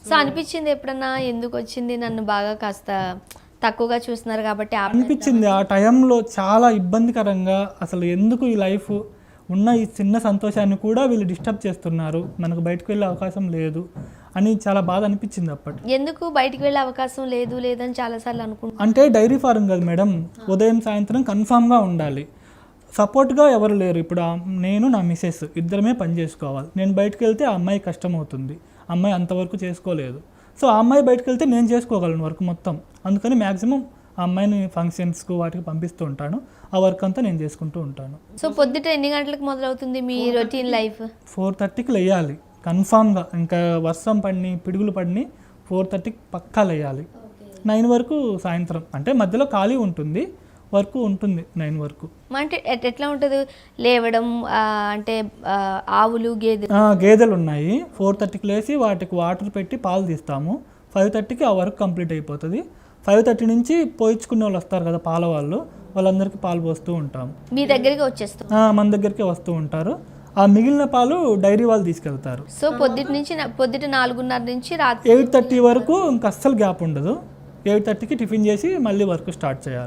So అనిపించింది ఎప్పుడన్నా ఎందుకు వచ్చింది నన్ను బాగా కాస్త తక్కువగా చూస్తున్నారు కాబట్టి అనిపించింది ఆ టైంలో చాలా ఇబ్బందికరంగా, అసలు ఎందుకు ఈ లైఫ్ ఉన్న ఈ చిన్న సంతోషాన్ని కూడా వీళ్ళు డిస్టర్బ్ చేస్తున్నారు, మనకు బయటకు వెళ్ళే అవకాశం లేదు అని చాలా బాధ అనిపించింది అప్పటి. ఎందుకు బయటికి వెళ్ళే అవకాశం లేదని చాలాసార్లు అనుకుంటున్నాను. అంటే డైరీ ఫారం కదా మేడం, ఉదయం సాయంత్రం కన్ఫామ్గా ఉండాలి, సపోర్ట్గా ఎవరు లేరు. ఇప్పుడు నేను నా మిసెస్ ఇద్దరమే పని చేసుకోవాలి. నేను బయటకు వెళ్తే ఆ అమ్మాయి కష్టం అవుతుంది, అమ్మాయి అంతవరకు చేసుకోలేదు. సో ఆ అమ్మాయి బయటకు వెళ్తే నేను చేసుకోగలను వర్క్ మొత్తం. అందుకని మ్యాక్సిమం ఆ అమ్మాయిని ఫంక్షన్స్కు వాటికి పంపిస్తూ ఉంటాను, ఆ వర్క్ అంతా నేను చేసుకుంటూ ఉంటాను. సో పొద్దుట ఎన్ని గంటలకు మొదలవుతుంది మీ రొటీన్ లైఫ్? 4:30కి లేయాలి కన్ఫామ్గా, ఇంకా వర్షం పడిని పిడుగులు పడిని 4:30కి పక్కా లేయాలి. 9 వరకు సాయంత్రం, అంటే మధ్యలో ఖాళీ ఉంటుంది, వర్క్ ఉంటుంది 9 వరకు. అంటే ఎట్లా ఉంటుంది లేవడం? అంటే ఆవులు గేదెలు ఉన్నాయి. 4:30కి లేచి వాటికి వాటర్ పెట్టి పాలు తీస్తాము. 5:30కి ఆ వర్క్ కంప్లీట్ అయిపోతుంది. 5:30 నుంచి పోయించుకునే వాళ్ళు వస్తారు కదా పాల వాళ్ళు, వాళ్ళందరికీ పాలు పోస్తూ ఉంటాము. మీ దగ్గరికి వచ్చేస్తాం? మన దగ్గరికి వస్తూ ఉంటారు. ఆ మిగిలిన పాలు డైరీ వాళ్ళు తీసుకెళ్తారు. సో పొద్దుట 4:30 నుంచి రాత్రి 8:30 వరకు ఇంకా అస్సలు గ్యాప్ ఉండదు. 8:30కి టిఫిన్ చేసి మళ్ళీ వర్క్ స్టార్ట్ చేయాలి.